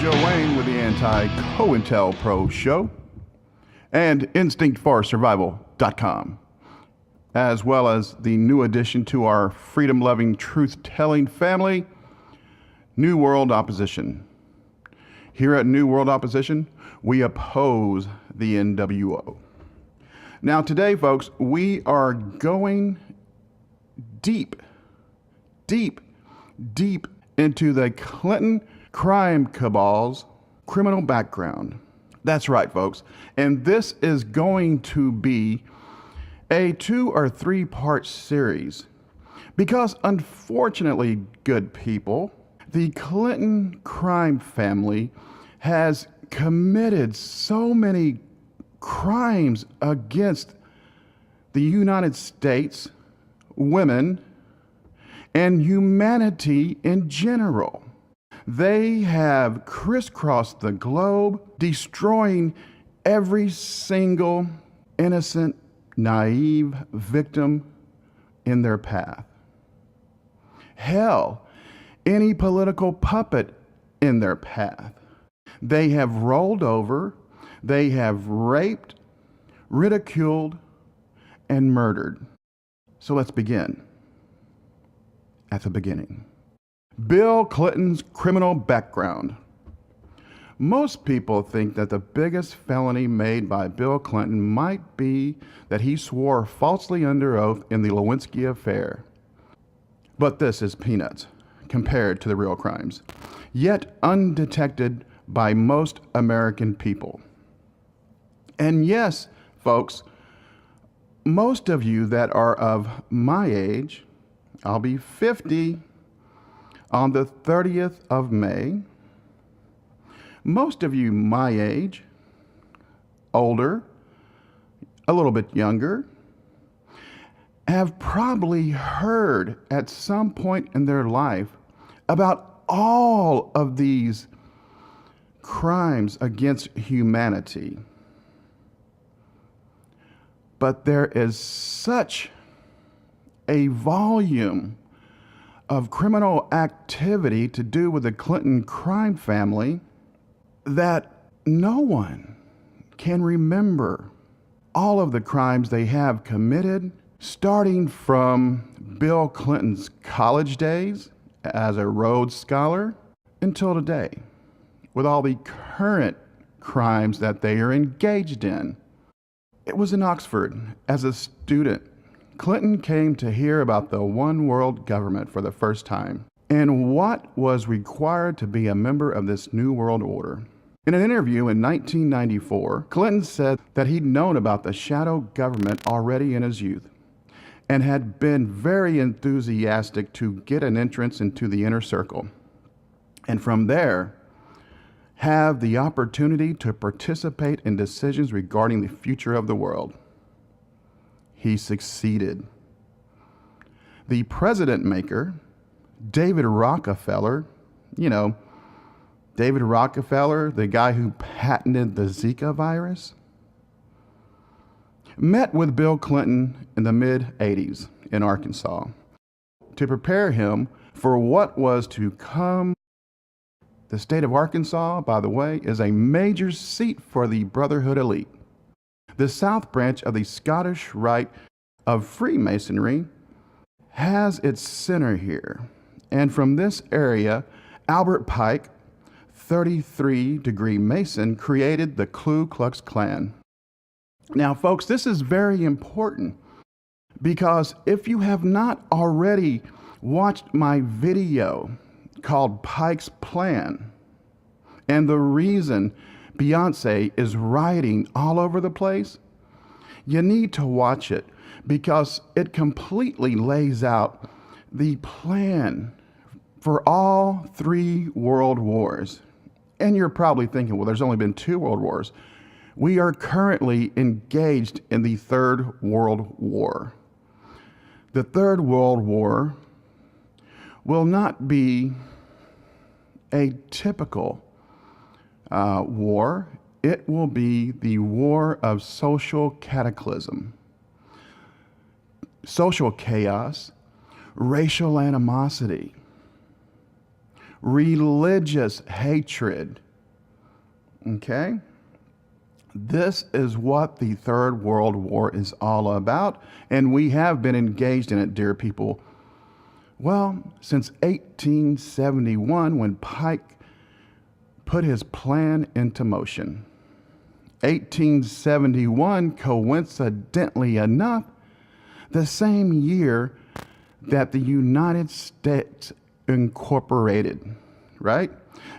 Joe Wayne with the Anti-COINTELPRO Show and InstinctForSurvival.com, as well as the new addition to our freedom-loving, truth-telling family, New World Opposition. Here at New World Opposition, we oppose the NWO. Now today, folks, we are going deep into the Clinton crime cabal's criminal background. That's right, folks. And this is going to be a 2 or 3 part series because, unfortunately, good people, the Clinton crime family has committed so many crimes against the United States, women, and humanity in general. They have crisscrossed the globe, destroying every single innocent, naive victim in their path. Hell, any political puppet in their path. They have rolled over, they have raped, ridiculed, and murdered. So let's begin at the beginning. Bill Clinton's criminal background. Most people think that the biggest felony made by Bill Clinton might be that he swore falsely under oath in the Lewinsky affair. But this is peanuts compared to the real crimes, yet undetected by most American people. And yes, folks, most of you that are of my age, I'll be 50 on the 30th of May. Most of you my age, older, a little bit younger, have probably heard at some point in their life about all of these crimes against humanity. But there is such a volume of criminal activity to do with the Clinton crime family that no one can remember all of the crimes they have committed, starting from Bill Clinton's college days as a Rhodes Scholar until today, with all the current crimes that they are engaged in. It was in Oxford as a student. Clinton came to hear about the one world government for the first time and what was required to be a member of this new world order. In an interview in 1994, Clinton said that he'd known about the shadow government already in his youth and had been very enthusiastic to get an entrance into the inner circle, and from there have the opportunity to participate in decisions regarding the future of the world. He succeeded. The president maker, David Rockefeller, David Rockefeller, the guy who patented the Zika virus, met with Bill Clinton in the mid-'80s in Arkansas to prepare him for what was to come. The state of Arkansas, by the way, is a major seat for the Brotherhood elite. The South Branch of the Scottish Rite of Freemasonry has its center here. And from this area, Albert Pike, 33-degree Mason, created the Ku Klux Klan. Now, folks, this is very important because if you have not already watched my video called Pike's Plan and the reason Beyonce is rioting all over the place, you need to watch it because it completely lays out the plan for all 3 world wars. And you're probably thinking, well, there's only been 2 world wars. We are currently engaged in the 3rd World War. The 3rd World War will not be a typical war. It will be the war of social cataclysm, social chaos, racial animosity, religious hatred, Okay? This is what the Third World War is all about, and we have been engaged in it, dear people. Well, since 1871, when Pike put his plan into motion. 1871, coincidentally enough, the same year that the United States incorporated, right?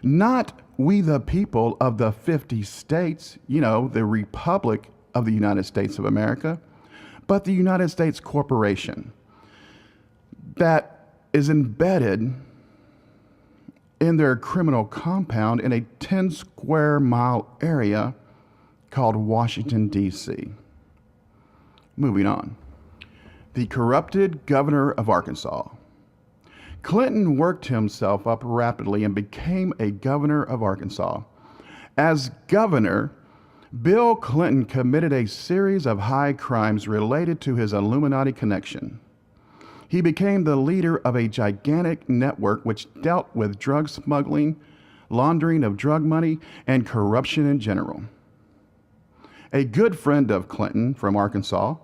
Not we the people of the 50 states, the Republic of the United States of America, but the United States Corporation that is embedded in their criminal compound in a 10 square mile area called Washington, D.C. Moving on. The corrupted governor of Arkansas. Clinton worked himself up rapidly and became a governor of Arkansas. As governor, Bill Clinton committed a series of high crimes related to his Illuminati connection. He became the leader of a gigantic network which dealt with drug smuggling, laundering of drug money, and corruption in general. A good friend of Clinton from Arkansas,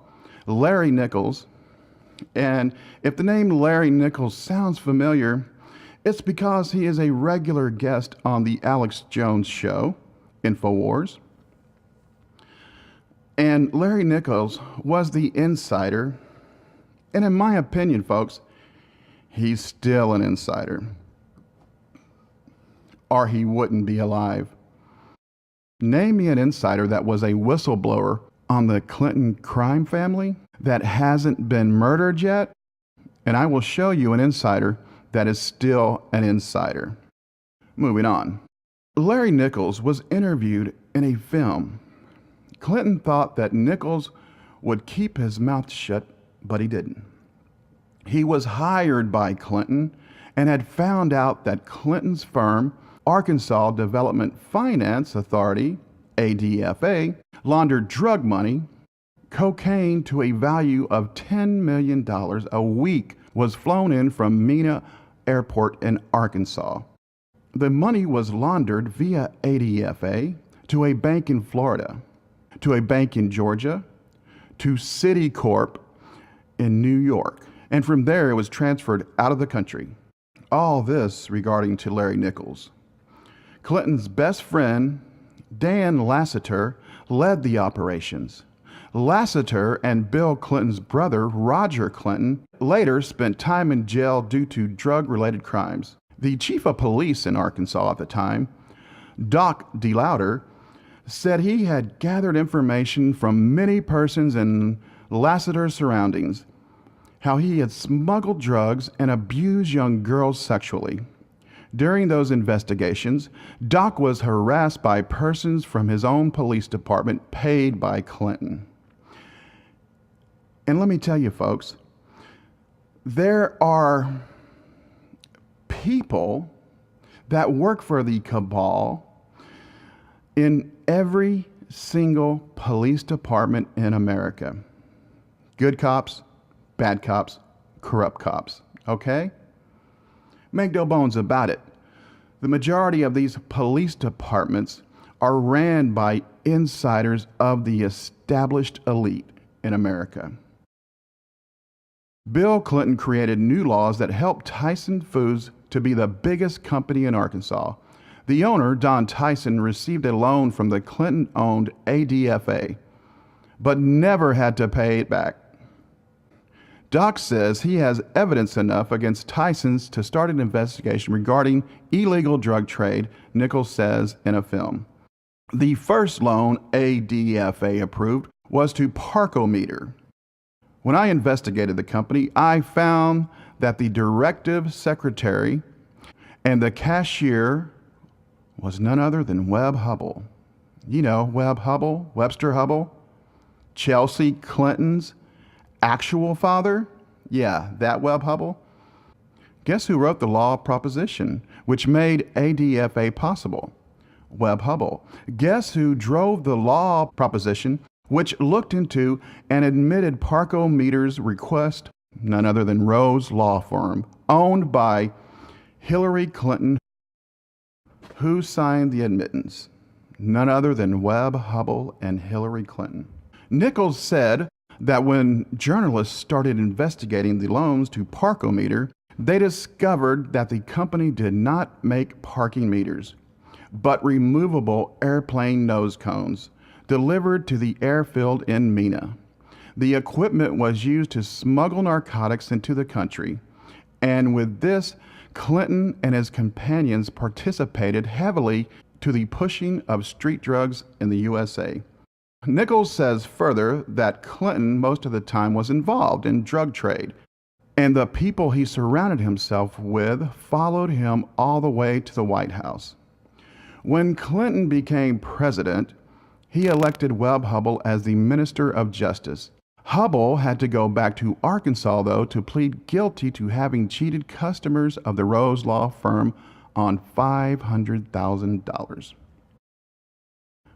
Larry Nichols, and if the name Larry Nichols sounds familiar, it's because he is a regular guest on the Alex Jones show, InfoWars. And Larry Nichols was the insider, and in my opinion, folks, he's still an insider, or he wouldn't be alive. Name me an insider that was a whistleblower on the Clinton crime family that hasn't been murdered yet, and I will show you an insider that is still an insider. Moving on. Larry Nichols was interviewed in a film. Clinton thought that Nichols would keep his mouth shut, but he didn't. He was hired by Clinton and had found out that Clinton's firm, Arkansas Development Finance Authority, ADFA, laundered drug money. Cocaine to a value of $10 million a week was flown in from Mena Airport in Arkansas. The money was laundered via ADFA to a bank in Florida, to a bank in Georgia, to Citicorp in New York, and from there it was transferred out of the country. All this regarding to Larry Nichols. Clinton's best friend, Dan Lassiter, led the operations. Lassiter and Bill Clinton's brother, Roger Clinton, later spent time in jail due to drug-related crimes. The chief of police in Arkansas at the time, Doc DeLauder, said he had gathered information from many persons in Lassiter's surroundings, how he had smuggled drugs and abused young girls sexually. During those investigations, Doc was harassed by persons from his own police department paid by Clinton. And let me tell you, folks, there are people that work for the Cabal in every single police department in America. Good cops, bad cops, corrupt cops, okay? Make no bones about it. The majority of these police departments are ran by insiders of the established elite in America. Bill Clinton created new laws that helped Tyson Foods to be the biggest company in Arkansas. The owner, Don Tyson, received a loan from the Clinton-owned ADFA, but never had to pay it back. Doc says he has evidence enough against Tyson's to start an investigation regarding illegal drug trade, Nichols says in a film. The first loan ADFA approved was to Parkometer. When I investigated the company, I found that the directive secretary and the cashier was none other than Webb Hubbell. You know, Webb Hubbell, Webster Hubbell, Chelsea Clinton's actual father? Yeah, that Webb Hubbell. Guess who wrote the law proposition, which made ADFA possible? Webb Hubbell. Guess who drove the law proposition, which looked into and admitted Parkometer's request? None other than Rose Law Firm, owned by Hillary Clinton. Who signed the admittance? none other than Webb, Hubble, and Hillary Clinton. Nichols said that when journalists started investigating the loans to Parkometer, they discovered that the company did not make parking meters, but removable airplane nose cones delivered to the airfield in Mina. The equipment was used to smuggle narcotics into the country, and with this, Clinton and his companions participated heavily to the pushing of street drugs in the USA. Nichols says further that Clinton most of the time was involved in drug trade, and the people he surrounded himself with followed him all the way to the White House. When Clinton became president, he elected Webb Hubble as the Minister of Justice. Hubble had to go back to Arkansas, though, to plead guilty to having cheated customers of the Rose Law Firm on $500,000.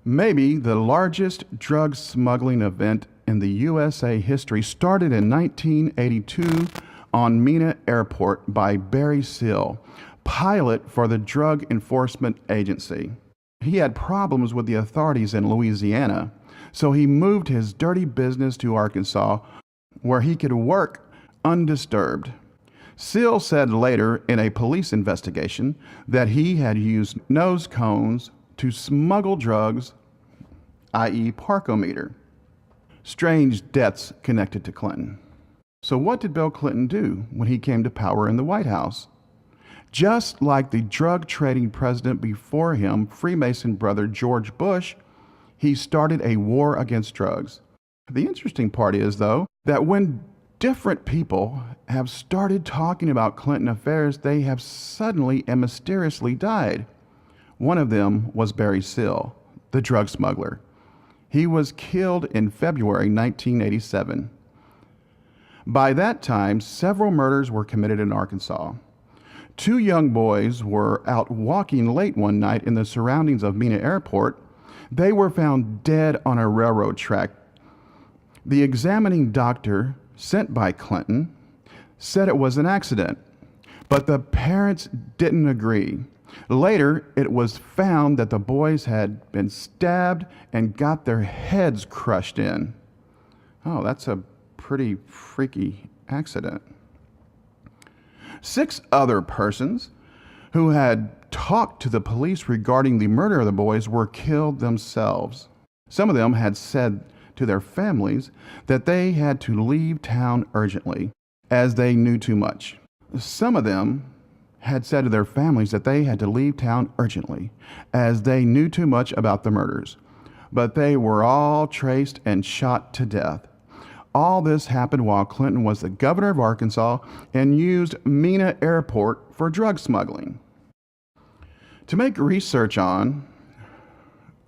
Maybe the largest drug smuggling event in the USA history started in 1982 on Mina Airport by Barry Seal, pilot for the Drug Enforcement Agency. He had problems with the authorities in Louisiana, so he moved his dirty business to Arkansas, where he could work undisturbed. Seal said later in a police investigation that he had used nose cones to smuggle drugs, i.e. Parkometer. Strange deaths connected to Clinton. So what did Bill Clinton do when he came to power in the White House? Just like the drug-trading president before him, Freemason brother George Bush, he started a war against drugs. The interesting part is, though, that when different people have started talking about Clinton affairs, they have suddenly and mysteriously died. One of them was Barry Seal, the drug smuggler. He was killed in February 1987. By that time, several murders were committed in Arkansas. Two young boys were out walking late one night in the surroundings of Mina Airport. They were found dead on a railroad track. The examining doctor sent by Clinton said it was an accident, but the parents didn't agree. Later, it was found that the boys had been stabbed and got their heads crushed in. Oh, that's a pretty freaky accident. 6 other persons who had talked to the police regarding the murder of the boys were killed themselves. Some of them had said to their families that they had to leave town urgently as they knew too much. Some of them had said to their families that they had to leave town urgently as they knew too much about the murders, but they were all traced and shot to death. All this happened while Clinton was the governor of Arkansas and used Mina Airport for drug smuggling. To make research on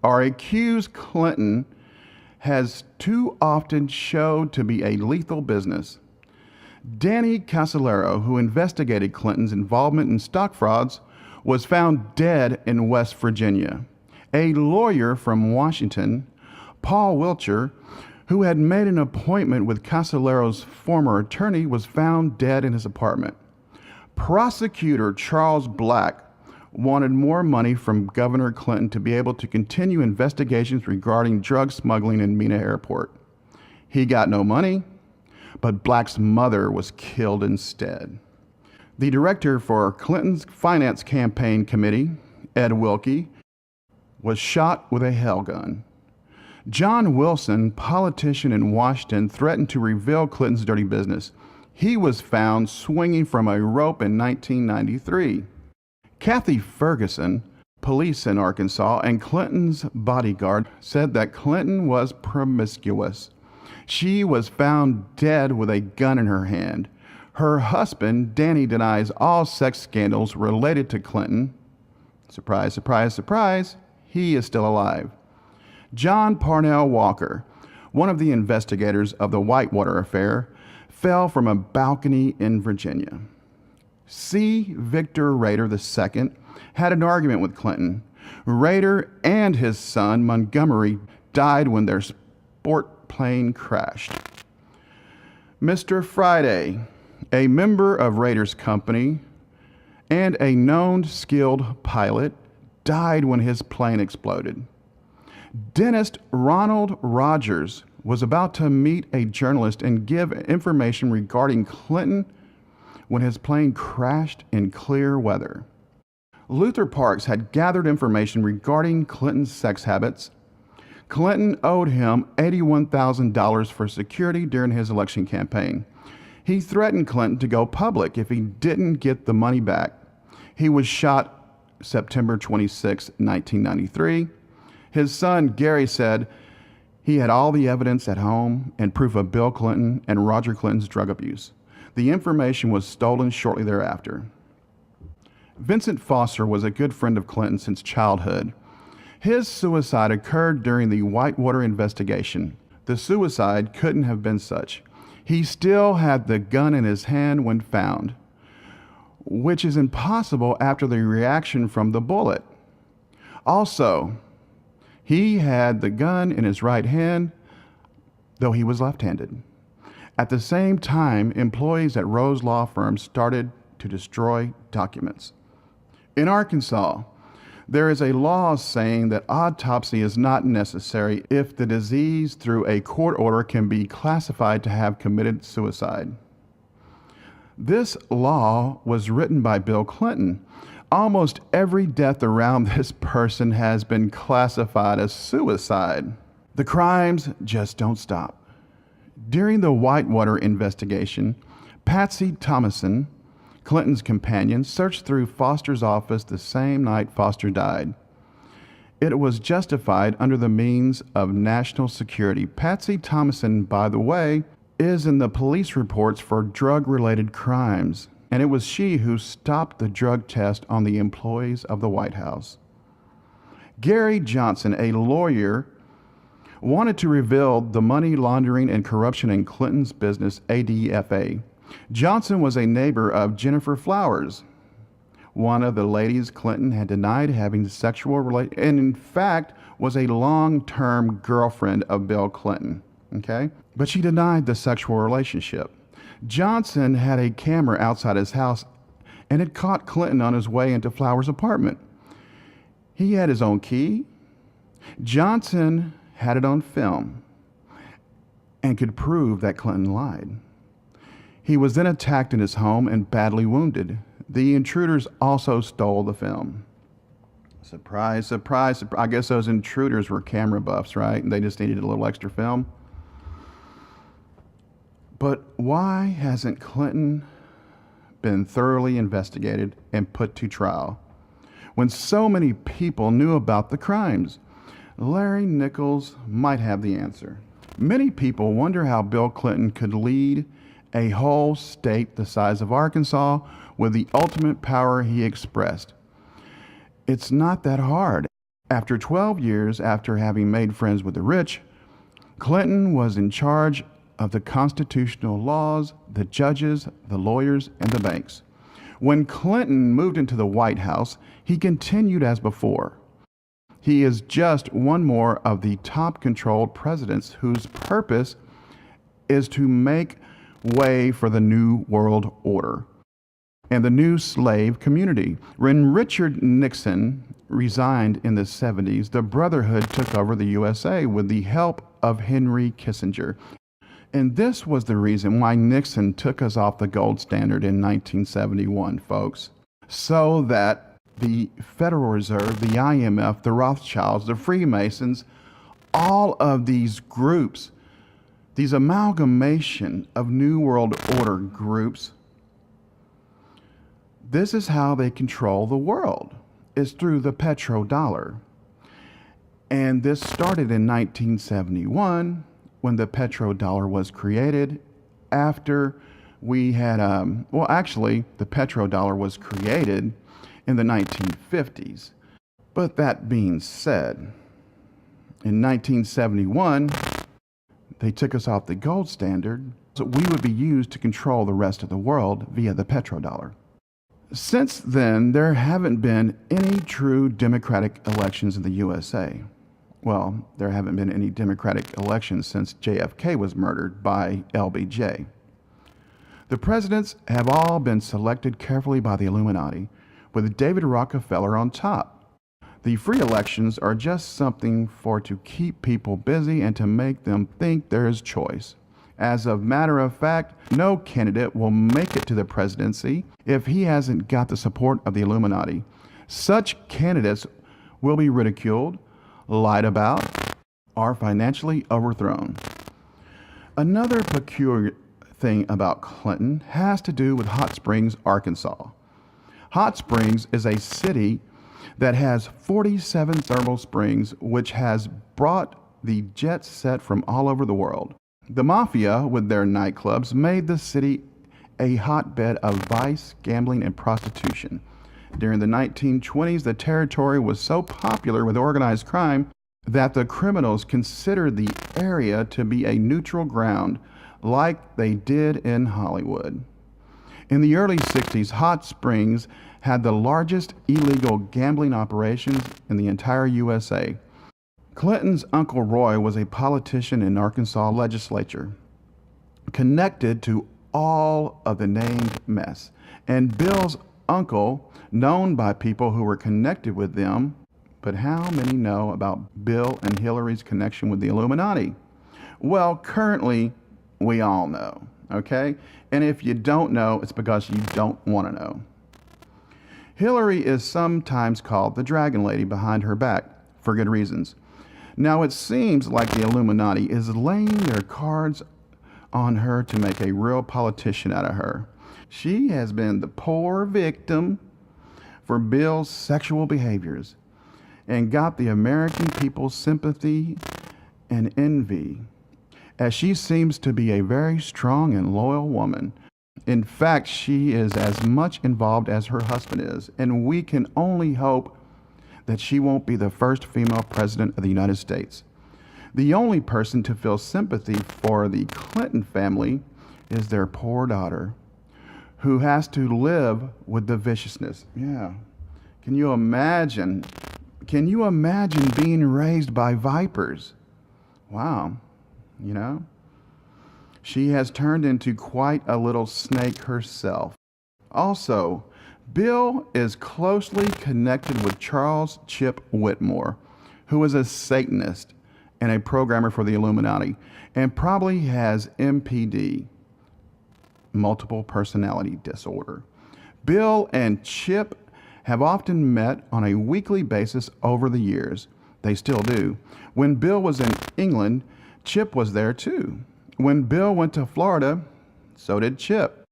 or accuse Clinton has too often showed to be a lethal business. Danny Casolaro, who investigated Clinton's involvement in stock frauds, was found dead in West Virginia. A lawyer from Washington, Paul Wiltshire, who had made an appointment with Casolaro's former attorney, was found dead in his apartment. Prosecutor Charles Black wanted more money from Governor Clinton to be able to continue investigations regarding drug smuggling in Mina Airport. He got no money, but Black's mother was killed instead. The director for Clinton's finance campaign committee, Ed Wilkie, was shot with a hell gun. John Wilson, politician in Washington, threatened to reveal Clinton's dirty business. He was found swinging from a rope in 1993. Kathy Ferguson, police in Arkansas, and Clinton's bodyguard said that Clinton was promiscuous. She was found dead with a gun in her hand. Her husband, Danny, denies all sex scandals related to Clinton. Surprise, surprise, surprise, he is still alive. John Parnell Walker, one of the investigators of the Whitewater affair, fell from a balcony in Virginia. C. Victor Rader II had an argument with Clinton. Rader and his son Montgomery died when their sport plane crashed. Mr. Friday, a member of Rader's company and a known skilled pilot, died when his plane exploded. Dentist Ronald Rogers was about to meet a journalist and give information regarding Clinton when his plane crashed in clear weather. Luther Parks had gathered information regarding Clinton's sex habits. Clinton owed him $81,000 for security during his election campaign. He threatened Clinton to go public if he didn't get the money back. He was shot September 26, 1993. His son, Gary, said he had all the evidence at home and proof of Bill Clinton and Roger Clinton's drug abuse. The information was stolen shortly thereafter. Vincent Foster was a good friend of Clinton since childhood. His suicide occurred during the Whitewater investigation. The suicide couldn't have been such. He still had the gun in his hand when found, which is impossible after the reaction from the bullet. Also, he had the gun in his right hand, though he was left-handed. At the same time, employees at Rose Law Firm started to destroy documents. In Arkansas, there is a law saying that autopsy is not necessary if the disease through a court order can be classified to have committed suicide. This law was written by Bill Clinton. Almost every death around this person has been classified as suicide. The crimes just don't stop. During the Whitewater investigation, Patsy Thomason, Clinton's companion, searched through Foster's office the same night Foster died. It was justified under the means of national security. Patsy Thomason, by the way, is in the police reports for drug-related crimes, and it was she who stopped the drug test on the employees of the White House. Gary Johnson, a lawyer, wanted to reveal the money laundering and corruption in Clinton's business, ADFA. Johnson was a neighbor of Jennifer Flowers, one of the ladies Clinton had denied having sexual relations, and in fact was a long-term girlfriend of Bill Clinton. Okay? But she denied the sexual relationship. Johnson had a camera outside his house and had caught Clinton on his way into Flowers' apartment. He had his own key. Johnson had it on film and could prove that Clinton lied. He was then attacked in his home and badly wounded. The intruders also stole the film. Surprise, surprise, surprise. I guess those intruders were camera buffs, right? And they just needed a little extra film. But why hasn't Clinton been thoroughly investigated and put to trial when so many people knew about the crimes? Larry Nichols might have the answer. Many people wonder how Bill Clinton could lead a whole state the size of Arkansas with the ultimate power he expressed. It's not that hard. After 12 years after having made friends with the rich, Clinton was in charge of the constitutional laws, the judges, the lawyers, and the banks. When Clinton moved into the White House, he continued as before. He is just one more of the top-controlled presidents whose purpose is to make way for the New World Order and the new slave community. When Richard Nixon resigned in the 70s, the Brotherhood took over the USA with the help of Henry Kissinger. And this was the reason why Nixon took us off the gold standard in 1971, folks. So that the Federal Reserve, the IMF, the Rothschilds, the Freemasons, all of these groups, these amalgamation of New World Order groups, this is how they control the world, is through the petrodollar. And this started in 1971 when the petrodollar was created, after we had, the petrodollar was created in the 1950s. But that being said, in 1971, they took us off the gold standard, so we would be used to control the rest of the world via the petrodollar. Since then, there haven't been any true democratic elections in the USA. Well, there haven't been any democratic elections since JFK was murdered by LBJ. The presidents have all been selected carefully by the Illuminati, with David Rockefeller on top. The free elections are just something for to keep people busy and to make them think there is choice. As a matter of fact, no candidate will make it to the presidency if he hasn't got the support of the Illuminati. Such candidates will be ridiculed, lied about, or financially overthrown. Another peculiar thing about Clinton has to do with Hot Springs, Arkansas. Hot Springs is a city that has 47 thermal springs, which has brought the jet set from all over the world. The mafia, with their nightclubs, made the city a hotbed of vice, gambling, and prostitution. During the 1920s, the territory was so popular with organized crime that the criminals considered the area to be a neutral ground, like they did in Hollywood. In the early 60s, Hot Springs had the largest illegal gambling operations in the entire USA. Clinton's Uncle Roy was a politician in Arkansas legislature, connected to all of the named mess. And Bill's uncle, known by people who were connected with them, but how many know about Bill and Hillary's connection with the Illuminati? Well, currently, we all know, okay? And if you don't know, it's because you don't want to know. Hillary is sometimes called the Dragon Lady behind her back, for good reasons. Now, it seems like the Illuminati is laying their cards on her to make a real politician out of her. She has been the poor victim for Bill's sexual behaviors and got the American people's sympathy and envy, as she seems to be a very strong and loyal woman. In fact, she is as much involved as her husband is, and we can only hope that she won't be the first female president of the United States. The only person to feel sympathy for the Clinton family is their poor daughter, who has to live with the viciousness. Yeah. Can you imagine? Can you imagine being raised by vipers? Wow. You know? She has turned into quite a little snake herself. Also, Bill is closely connected with Charles Chip Whitmore, who is a Satanist and a programmer for the Illuminati, and probably has MPD, multiple personality disorder. Bill and Chip have often met on a weekly basis over the years. They still do. When Bill was in England, Chip was there too. When Bill went to Florida, so did Chip.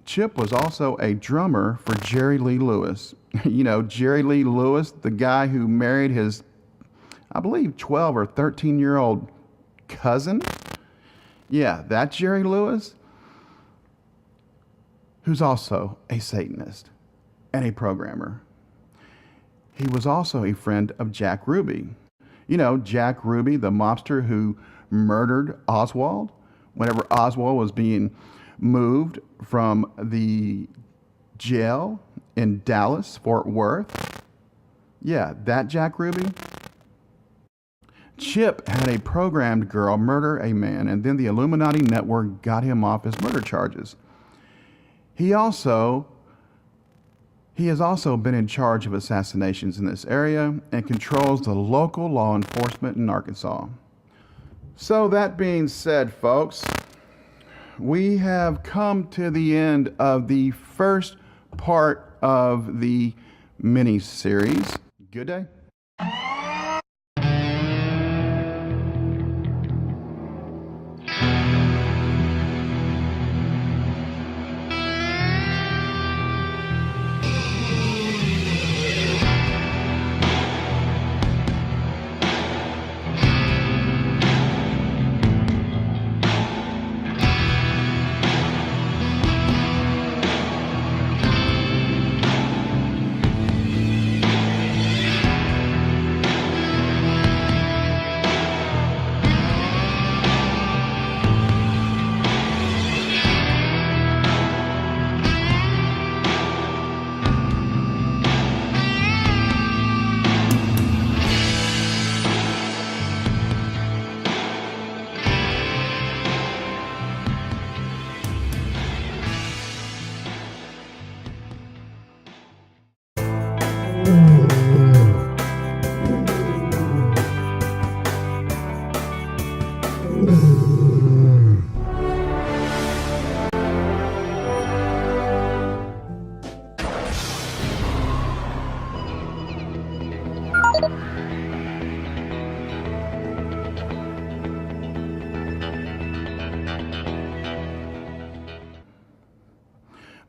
Chip was also a drummer for Jerry Lee Lewis. You know, Jerry Lee Lewis, the guy who married his, I believe, 12 or 13-year-old cousin. Yeah, that Jerry Lewis, who's also a Satanist and a programmer. He was also a friend of Jack Ruby. You know, Jack Ruby, the mobster who murdered Oswald whenever Oswald was being moved from the jail in Dallas, Fort Worth. Yeah, that Jack Ruby. Chip had a programmed girl murder a man, and then the Illuminati network got him off his murder charges. He has also been in charge of assassinations in this area and controls the local law enforcement in Arkansas. So that being said, folks, we have come to the end of the first part of the mini-series. Good day.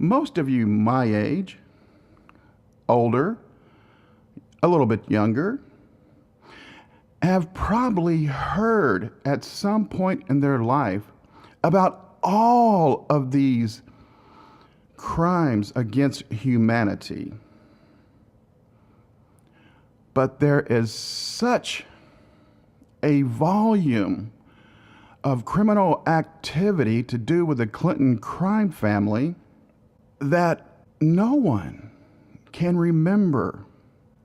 Most of you my age, older, a little bit younger, have probably heard at some point in their life about all of these crimes against humanity. But there is such a volume of criminal activity to do with the Clinton crime family that no one can remember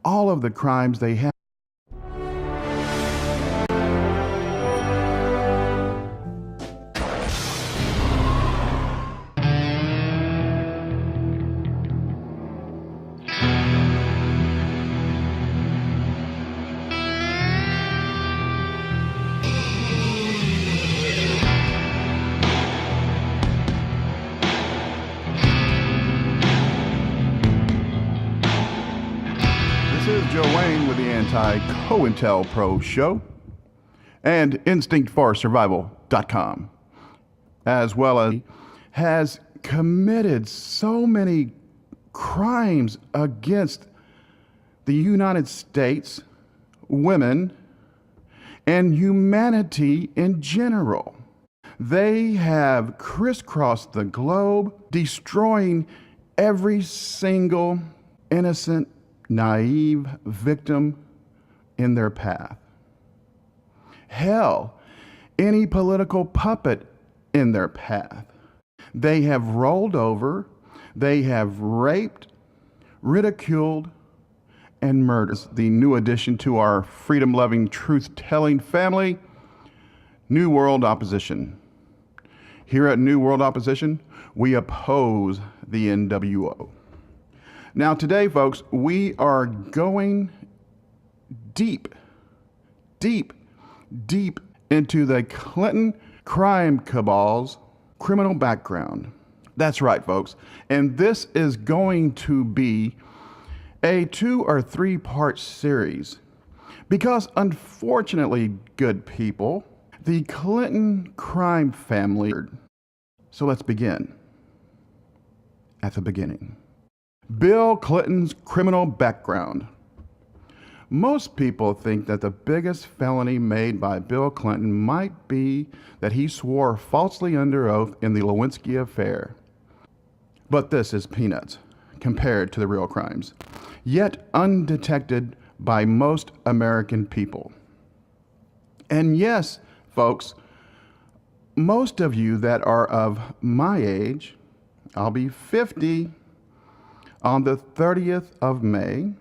all of the crimes they have. This is Joe Wayne with the Anti-COINTELPRO Show and InstinctForSurvival.com, as well as has committed so many crimes against the United States, women, and humanity in general. They have crisscrossed the globe, destroying every single innocent, naive victim in their path. Hell, any political puppet in their path. They have rolled over, they have raped, ridiculed, and murdered. The new addition to our freedom-loving, truth-telling family, New World Opposition. Here at New World Opposition, we oppose the NWO. Now today, folks, we are going deep into the Clinton crime cabal's criminal background. That's right, folks. And this is going to be a 2 or 3 part series because, unfortunately, good people, the Clinton crime family. So let's begin at the beginning. Bill Clinton's criminal background. Most people think that the biggest felony made by Bill Clinton might be that he swore falsely under oath in the Lewinsky affair. But this is peanuts compared to the real crimes, yet undetected by most American people. And yes, folks, most of you that are of my age, I'll be 50 on the 30th of May,